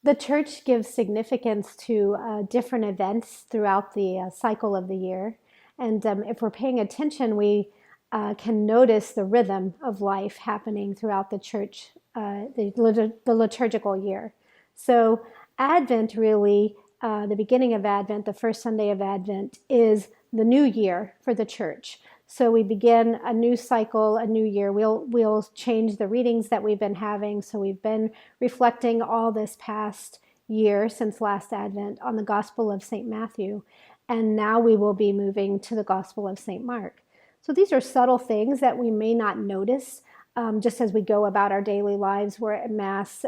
The church gives significance to different events throughout the cycle of the year. And if we're paying attention, we can notice the rhythm of life happening throughout the church, the liturgical year. So Advent really, the beginning of Advent, the first Sunday of Advent, is the new year for the church. So we begin a new cycle, a new year. We'll change the readings that we've been having. So we've been reflecting all this past year since last Advent on the Gospel of St. Matthew. And now we will be moving to the Gospel of St. Mark. So these are subtle things that we may not notice just as we go about our daily lives. We're at Mass,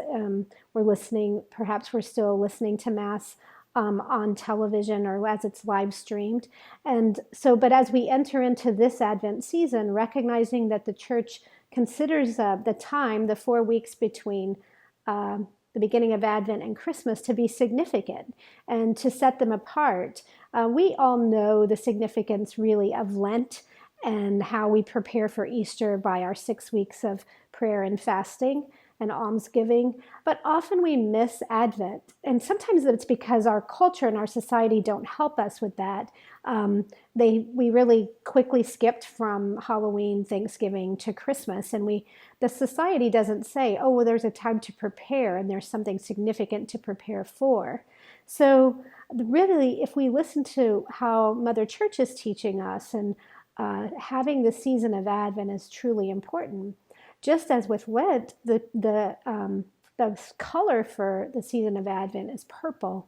we're listening, perhaps we're still listening to Mass on television or as it's live streamed. And so, but as we enter into this Advent season, recognizing that the church considers the time, the 4 weeks between the beginning of Advent and Christmas, to be significant and to set them apart. We all know the significance really of Lent and how we prepare for Easter by our 6 weeks of prayer and fasting and almsgiving, but often we miss Advent. And sometimes it's because our culture and our society don't help us with that. We really quickly skipped from Halloween, Thanksgiving to Christmas, and the society doesn't say, oh, well, there's a time to prepare and there's something significant to prepare for. So really, if we listen to how Mother Church is teaching us, and having the season of Advent is truly important. Just as with Lent, the color for the season of Advent is purple,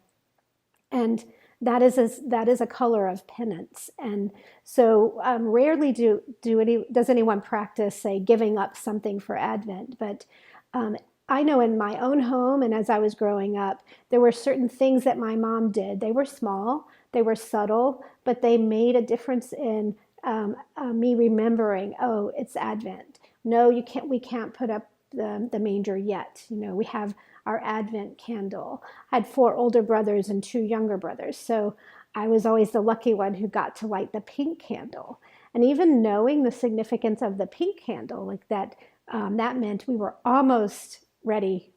and that is a color of penance. And so rarely does anyone practice, say, giving up something for Advent. But I know in my own home and as I was growing up, there were certain things that my mom did. They were small, they were subtle, but they made a difference in me remembering, oh, it's Advent. No, we can't put up the manger yet. We have our Advent candle. I had 4 older brothers and 2 younger brothers. So I was always the lucky one who got to light the pink candle. And even knowing the significance of the pink candle, like that, that meant we were almost ready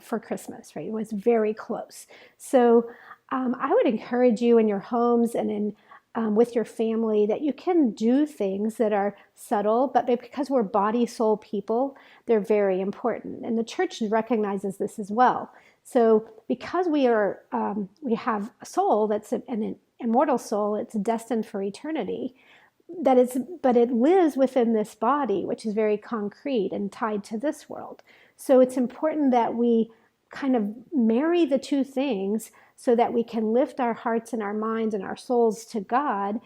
for Christmas, right? It was very close. So I would encourage you in your homes and with your family that you can do things that are subtle, but because we're body, soul people, they're very important. And the church recognizes this as well. So because we have a soul that's an immortal soul, it's destined for eternity, but it lives within this body, which is very concrete and tied to this world. So it's important that we kind of marry the two things so that we can lift our hearts and our minds and our souls to God.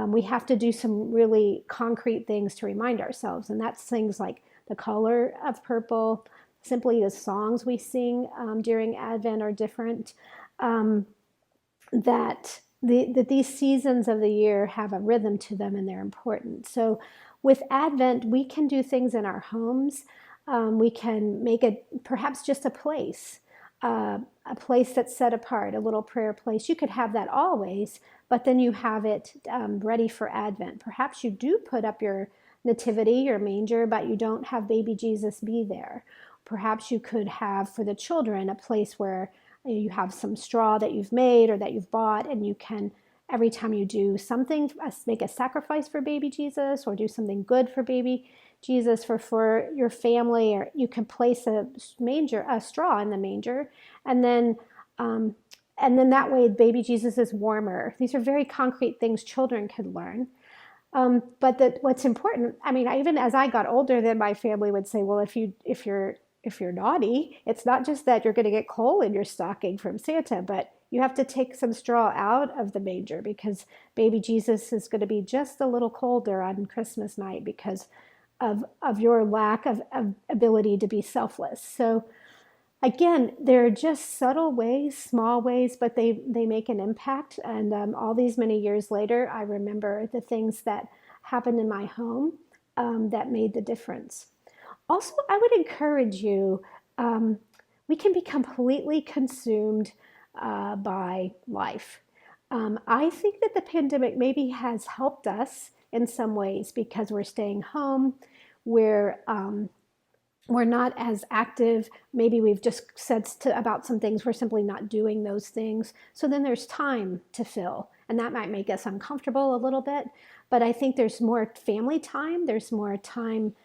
We have to do some really concrete things to remind ourselves. And that's things like the color of purple, simply the songs we sing during Advent are different, that these seasons of the year have a rhythm to them and they're important. So with Advent, we can do things in our homes. We can make it perhaps just a place that's set apart, a little prayer place. You could have that always, but then you have it ready for Advent. Perhaps you do put up your nativity, your manger, but you don't have baby Jesus be there. Perhaps you could have for the children a place where you have some straw that you've made or that you've bought, and you can, every time you do something, make a sacrifice for baby Jesus or do something good for baby Jesus for your family, or you can place a straw in the manger, and then that way baby Jesus is warmer. These are very concrete things children could learn. But what's important, I mean, even as I got older, then my family would say, well, if you're naughty, it's not just that you're going to get coal in your stocking from Santa, but you have to take some straw out of the manger because baby Jesus is going to be just a little colder on Christmas night because of your lack of ability to be selfless. So again, they're just subtle ways, small ways, but they make an impact. And all these many years later, I remember the things that happened in my home that made the difference. Also, I would encourage you, we can be completely consumed by life. I think that the pandemic maybe has helped us in some ways because we're staying home, we're we're not as active. Maybe we've just said about some things, we're simply not doing those things. So then there's time to fill, and that might make us uncomfortable a little bit. But I think there's more family time, there's more time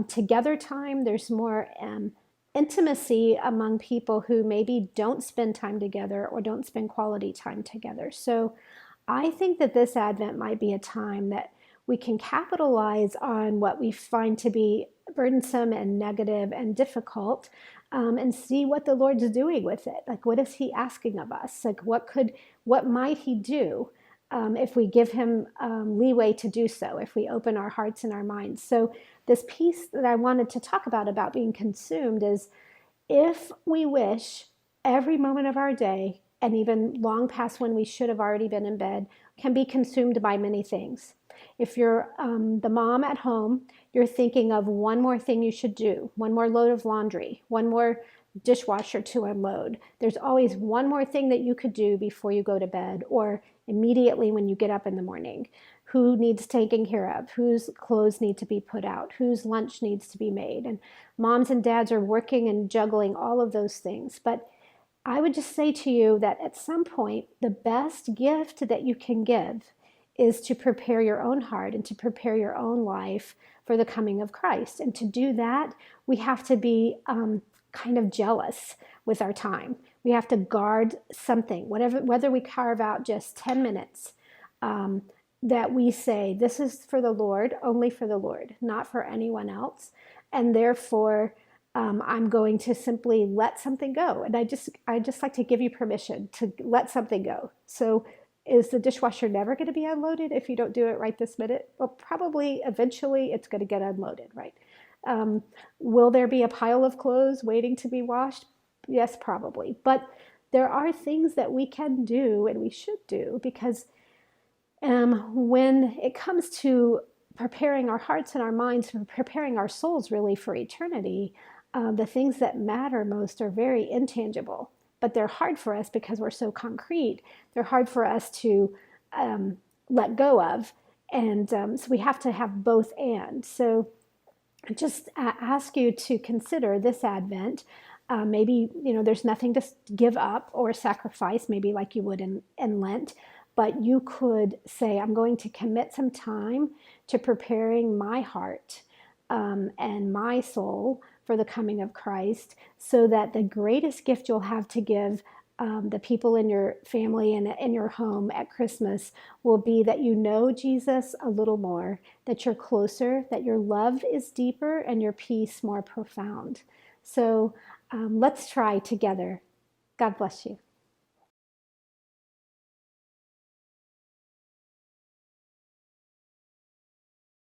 together time, there's more intimacy among people who maybe don't spend time together or don't spend quality time together. So I think that this Advent might be a time that we can capitalize on what we find to be burdensome and negative and difficult, and see what the Lord's doing with it. Like, what is he asking of us? Like, what might he do if we give him leeway to do so, if we open our hearts and our minds? So this piece that I wanted to talk about being consumed is, if we wish every moment of our day, and even long past when we should have already been in bed, can be consumed by many things. If you're the mom at home, you're thinking of one more thing you should do, one more load of laundry, one more dishwasher to unload. There's always one more thing that you could do before you go to bed or immediately when you get up in the morning. Who needs taking care of? Whose clothes need to be put out? Whose lunch needs to be made? And moms and dads are working and juggling all of those things. But I would just say to you that at some point, the best gift that you can give is to prepare your own heart and to prepare your own life for the coming of Christ. And to do that, we have to be kind of jealous with our time. We have to guard something, whether we carve out just 10 minutes, that we say, this is for the Lord, only for the Lord, not for anyone else. And therefore, I'm going to simply let something go. And I just like to give you permission to let something go. So is the dishwasher never going to be unloaded if you don't do it right this minute? Well, probably eventually it's going to get unloaded, right? Will there be a pile of clothes waiting to be washed? Yes, probably. But there are things that we can do and we should do, because when it comes to preparing our hearts and our minds, preparing our souls really for eternity, the things that matter most are very intangible, but they're hard for us because we're so concrete. They're hard for us to let go of. And so we have to have both and. So I just ask you to consider this Advent. Maybe, there's nothing to give up or sacrifice, maybe like you would in Lent, but you could say, I'm going to commit some time to preparing my heart and my soul for the coming of Christ, so that the greatest gift you'll have to give the people in your family and in your home at Christmas will be that you know Jesus a little more, that you're closer, that your love is deeper, and your peace more profound. So let's try together. God bless you.